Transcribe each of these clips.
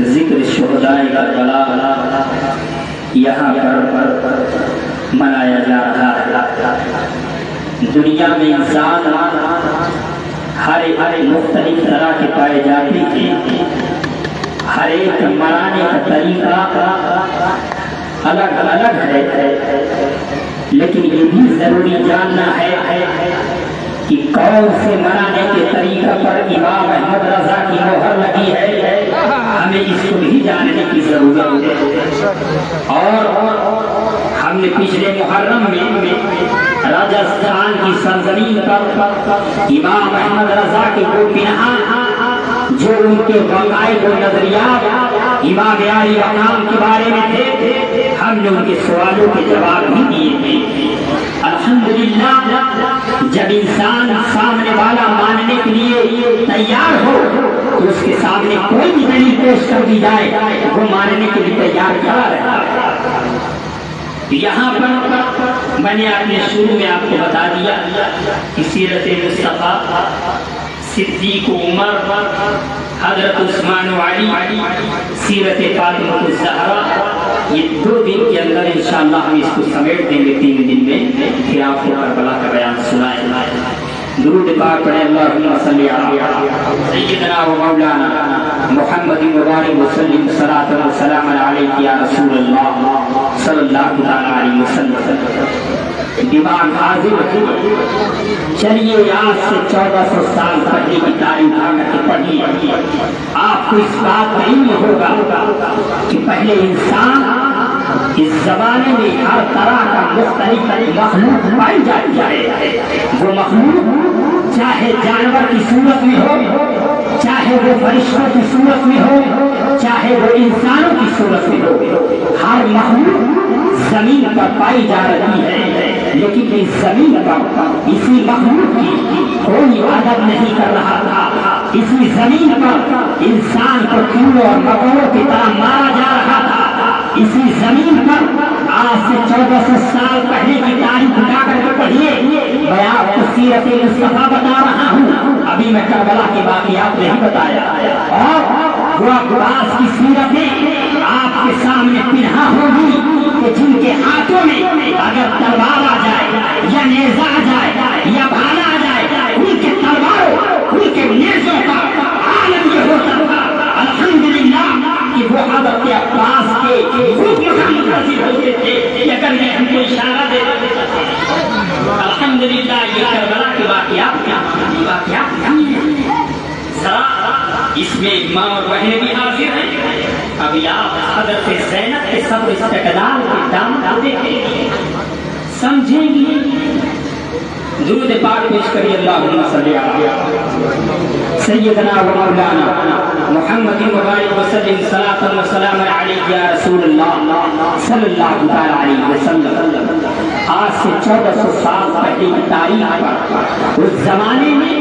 ذکر شہدائے کربلا یہاں پر منایا جا رہا ہے۔ دنیا میں انسان ہر ایک مختلف طرح کے پائے جاتے ہیں، ہر ایک منانے کا طریقہ الگ الگ ہے، لیکن یہ بھی ضروری جاننا ہے کہ کون سے منانے کے طریقہ پر امام احمد رضا کی مہر لگی ہے، ہمیں اس کو بھی جاننے کی ضرورت ہے۔ اور ہم نے پچھلے محرم میں راجستھان کی سرزمین پر امام احمد رضا کے وہ پنہاں جو ان کے عقائد و نظریات امام عالی مقام کے بارے میں تھے، ہم نے ان کے سوالوں کے جواب بھی دیے تھے۔ الحمدللہ جب انسان سامنے والا ماننے کے لیے تیار ہو تو اس کے سامنے کوئی بھی دلیل پیش کر دی جائے وہ ماننے کے لیے تیار کھڑا رہتا ہے۔ یہاں پر میں نے اپنے شروع میں آپ کو بتا دیا کہ سیرت مصطفیٰ، صدیق عمر، حضرت عثمان و علی، سیرت فاطمہ الزہرا، یہ 2 دن کے اندر انشاءاللہ ہم اس کو سمیٹ دیں گے 3 دن میں، پھر آپ کو کربلا کا بیان سنائیں۔ درود پاک پڑھیں، اللہم صلی علی سیدنا و مولانا محمد مبارک وسلم صلاۃ و سلام علیک یا رسول اللہ صلی اللہ علیہ وسلم۔ دماغ حاضر ہے، چلیے آج سے 1400 سال پہلے کی تاریخ آ کر کے پڑھیے، آپ کو اس بات کا علم ہوگا کہ پہلے انسان اس زمانے میں ہر طرح کا مختلف مخلوق پائی جاتی ہے۔ وہ مخلوق چاہے جانور کی صورت میں ہو، چاہے وہ فرشتوں کی صورت میں ہو، چاہے وہ انسانوں کی صورت میں ہو، ہر مخلوق زمین پر پائی جا رہی ہے، لیکن اس زمین پر اسی مخلوق کی کوئی عبادت نہیں کر رہا تھا۔ اسی زمین پر انسان کو کیڑوں اور مکوڑوں کی طرح مارا جا رہا تھا۔ اسی زمین پر آج سے 1400 سال پہلے کی تاریخ اٹھا کر کے پڑھیے، میں آپ کو سیرت مصطفیٰ بتا رہا ہوں، ابھی میں کربلا کے واقعات نہیں بتایا، اور وہ عباس کی سیرتیں آپ کے سامنے پنہا ہوگی کہ جن کے ہاتھوں میں اگر تلوار آ جائے یا نیزہ آ جائے یا بھالا آ جائے، ان کے تلواروں ان کے نیزوں کا عالم یہ ہوتا تھا۔ الحمدللہ کہ وہ حضرت عباس کے ہوتے تھے، اگر یہ ہم کو اشارہ دے الحمدللہ یہ کربلا کے واقعات اس میں ماں اور بہنیں بھی حاضر ہیں۔ ابھی آپ حضرت زینب کے صبر استقلال کے دامن کو دیکھیں، سمجھیں گے۔ درود پاک پیش کریے، اللہم صلی علی سیدنا و مولانا محمد مبارک وسلم صلاۃ و سلام علیک یا رسول اللہ صلی اللہ علیہ وسلم۔ آج سے 1400 سال پہلے کی تاریخ پر اس زمانے میں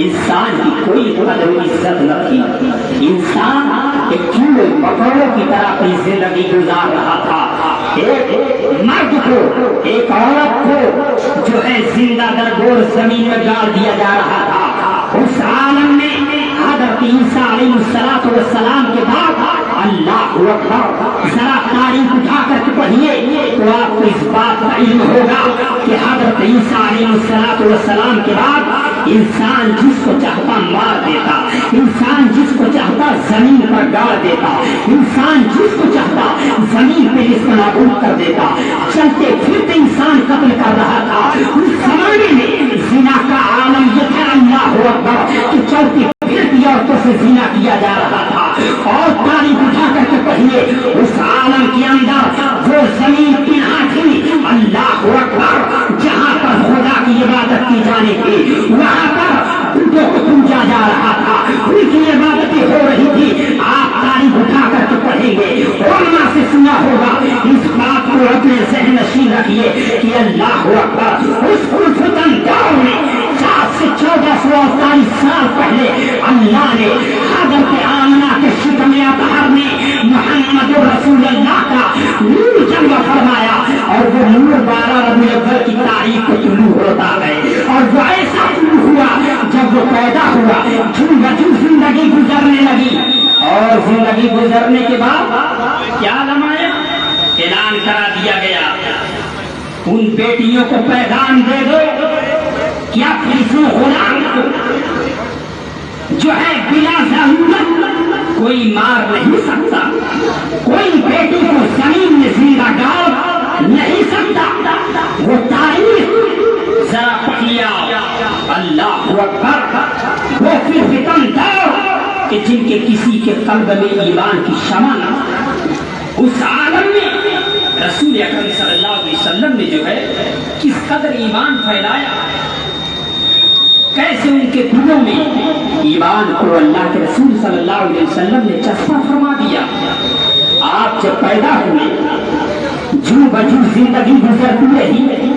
انسان کی کوئی قدر و عزت نہ تھی۔ انسان ایک کیڑے مکوڑوں کی طرح اپنی زندگی گزار رہا تھا۔ ایک مرد کو، ایک عورت کو جو ہے زندہ درگور زمین میں گاڑ دیا جا رہا تھا۔ اس عالم میں حضرت عیسیٰ علیہ السلام کے بعد اللہ اکبر، ذرا تاریخ اٹھا کر کے پڑھیے تو آپ کو اس بات کا علم ہوگا کہ حضرت عیسیٰ علیہ السلام کے بعد انسان جس کو چاہتا مار دیتا، انسان جس کو چاہتا زمین پر گاڑ دیتا، انسان جس کو چاہتا زمین پہ اس کو نابود کر دیتا، چلتے پھرتے انسان قتل کر رہا تھا۔ اس زمانے میں زنا کا عالم یہ تھا، اللہ اکبر، کہ چلتی پھرتی عورتوں سے زنا کیا جا رہا تھا۔ اور تاریخ اٹھا کر کے پڑھیے، اس عالم کے اندر وہ زمین پنہا تھی، اللہ اکبر، جہاں پر خدا کی عبادت کی جانے کی، وہاں پر بتوں کو پوجا جا رہا تھا، ان کی عبادتیں ہو رہی تھی۔ آپ تاریخ اٹھا کر کے پڑھیں گے، علماء سے سنا ہوگا، اس بات کو اپنے ذہن نشین رکھیے کہ اللہ اکبر، اس خلفتن دور میں 4 سے 1448 سال پہلے اللہ نے حضرت آمنہ کے شکم اطہر میں محمد رسول اللہ کا نور جلوہ فرمایا، اور وہ نور 12 ربیع الاول کی تاریخ کو طلوع ہوتا ہے، اور وہ ایسا طلوع ہوا جب وہ پیدا ہوا، جوں بجوں زندگی گزرنے لگی، اور اور زندگی گزرنے کے بعد کیا لمایا؟ اعلان کرا دیا گیا، ان بیٹیوں کو پیغام دے دو کیا کسی غلام کو جو ہے بلا ضرورت کوئی مار نہیں سکتا، کوئی بیٹی کو زمین میں زندہ ڈال نہیں سکتا۔ وہ تاریخ ذرا پڑھ لیا، اللہ اکبر، وہ پھر فتن دور کہ جن کے کسی کے قلب میں ایمان کی شمع نہ، اس عالم میں رسول اکرم صلی اللہ علیہ وسلم نے جو ہے کس قدر ایمان پھیلایا، کیسے ان کے دلوں میں ایمان کو اللہ کے رسول صلی اللہ علیہ وسلم نے چسپاں فرما دیا۔ آپ جب پیدا ہوئے جو بجو زندگی گزرتی رہی،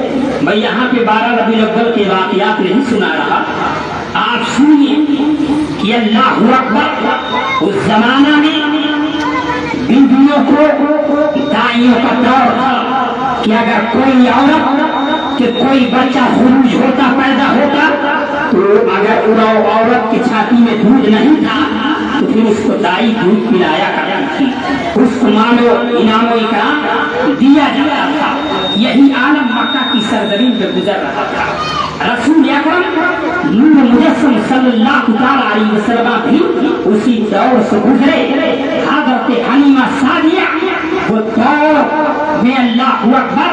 میں یہاں پہ 12 ربیع الاول کے واقعات نہیں سنا رہا، آپ سنیے کہ اللہ اکبر، اس زمانہ میں بیویوں کو دائیوں کا دور تھا کہ اگر کوئی عورت کہ کوئی بچہ خروج ہوتا پیدا ہوتا تو اگر عورت کی چھاتی میں دودھ نہیں تھا تو پھر اس کو دائی دودھ پلایا کرتی تھی، اس کو مانو انعام و اکرام دیا جاتا تھا۔ یہی عالم مکہ کی سرزمین پہ گزر رہا تھا۔ رسول اکرم نور مجسم صلی اللہ علیہ وسلم بھی اسی دور سے گزرے۔ حضرت حلیمہ سعدیہ وہ دور میں اللہ اکبر،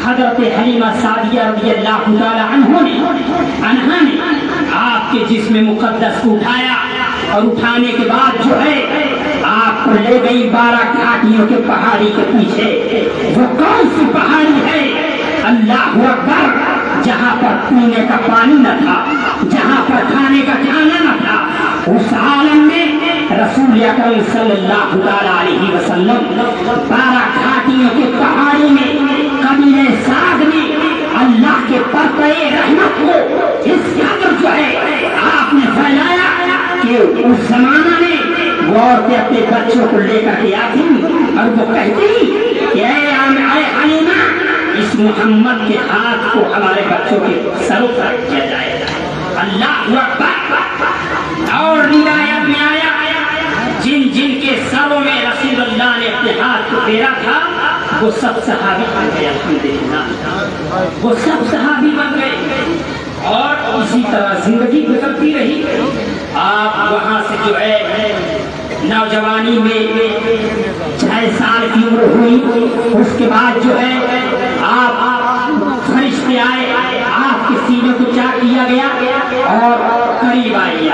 حضرت حلیمہ سعدیہ رضی اللہ تعالی عنہ نے آپ کے جسم مقدس کو اٹھایا، اور اٹھانے کے بعد جو ہے آپ کو لے گئی 12 گھاٹیوں کے پہاڑی کے پیچھے۔ وہ کون سی پہاڑی ہے؟ اللہ اکبر، جہاں پر پینے کا پانی نہ تھا، جہاں پر کھانے کا کھانا نہ تھا، اس عالم میں رسول اکرم صلی اللہ علیہ وسلم 12 گھاٹیوں کے پہاڑی میں قبیلہ سعد نے اللہ کے پرتے رحمت کو اس قدر جو ہے آپ نے پھیلایا کہ اس زمانہ میں وہ عورتیں اپنے بچوں کو لے کر کے آتی اور وہ کہتی کہ اے حلیمہ، اس محمد کے ہاتھ کو ہمارے بچوں کے سروں پر کیا جائے۔ اللہ اکبر۔ اور روایت میں آیا جن جن کے سروں میں رسول اللہ نے اپنے ہاتھ کو پھیرا تھا وہ سب صحابی بن گئے، الحمدللہ وہ سب صحابی بن گئے۔ اور اسی طرح زندگی گزرتی رہی۔ آپ وہاں سے جو ہے نوجوانی میں 6 سال کی عمر ہوئی، اس کے بعد جو ہے آپ فرشتے آئے، آپ کے سینے کو چاک کیا گیا اور قریب آئے۔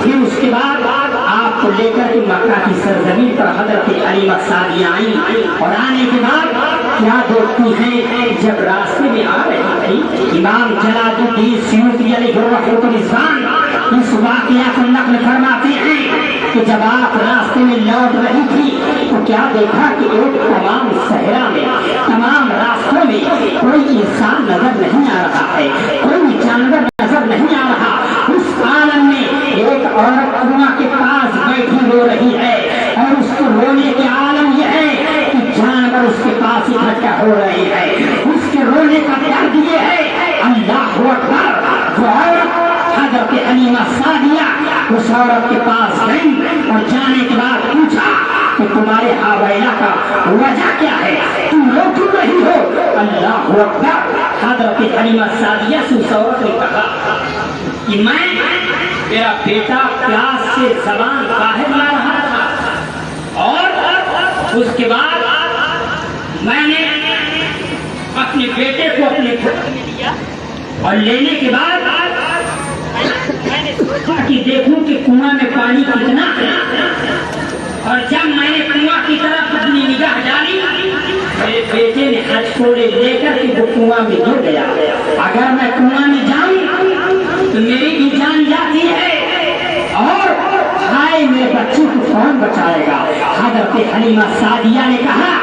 پھر اس کے بعد آپ کو لے کر کے مکہ کی سرزمین پر حضرت حلیمہ سعدیہ آئیں، اور آنے کے بعد کیا دیکھتی ہیں، جب راستے میں آ رہی تھی، امام جلال الدین سیوطی علیہ الرحمۃ اس واقعہ کو نقل فرماتے ہیں کہ جب آپ راستے میں لوٹ رہی تھی تو کیا دیکھا کہ ایک تمام صحرا میں، تمام راستوں میں کوئی انسان نظر نہیں آ رہا ہے، کوئی جانور نظر نہیں آ رہا۔ اس عالم میں ایک عورت کنواں کے پاس بیٹھی رو رہی ہے، اور اس کو رونے کے عالم یہ ہے کہ جانور اس کے پاس اکٹھا ہو رہے ہیں، اس کے رونے کا درد یہ ہے۔ اللہ اکبر۔ وہ عورت حضرت حلیمہ سعدیہ اس عورت کے پاس گئی اور جانے کے بعد پوچھا کہ تمہارے حویلا کا وجہ کیا ہے، تم رو کیوں رہی ہو؟ اللہ اکبر۔ حضرت حلیمہ سعدیہ سے اس عورت نے کہا کہ میرا بیٹا پیاس سے زبان باہر لا رہا تھا، اور اس کے بعد میں نے اپنے بیٹے کو اپنے گھر میں لیا، اور لینے کے بعد میں نے سوچا کہ دیکھوں کہ کنواں میں پانی کتنا ہے، اور جب میں نے کنواں کی طرف اپنی نگاہ ڈالی، میرے بیٹے نے ہتھوڑے لے کر کے وہ کنواں میں گر گیا۔ اگر میں کنواں میں جاؤں تو میری بھی جان جاتی ہے، اور ہائے میرے بچے کو کون بچائے گا؟ حضرت حلیمہ سعدیہ نے کہا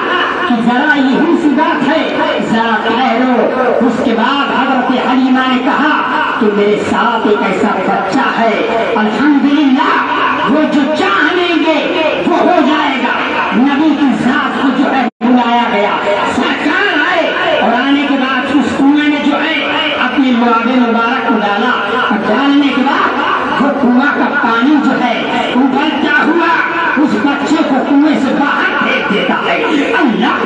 کہ ذرا یہی سی بات ہے، ذرا ٹھہرو۔ اس کے بعد حضرت حلیمہ نے کہا کہ میرے ساتھ ایک ایسا بچہ ہے، الحمدللہ وہ جو چاہ لیں گے وہ ہو جائے گا۔ نبی کی ذات کو جو ہے بلایا گیا، سرکار آئے، اور آنے کے بعد اس کنویں میں جو ہے اپنے لعاب مبارک کو ڈالا، اور ڈالنے کے بعد وہ کنواں کا پانی جو ہے ابلتا ہوا دیتا ہے اللہ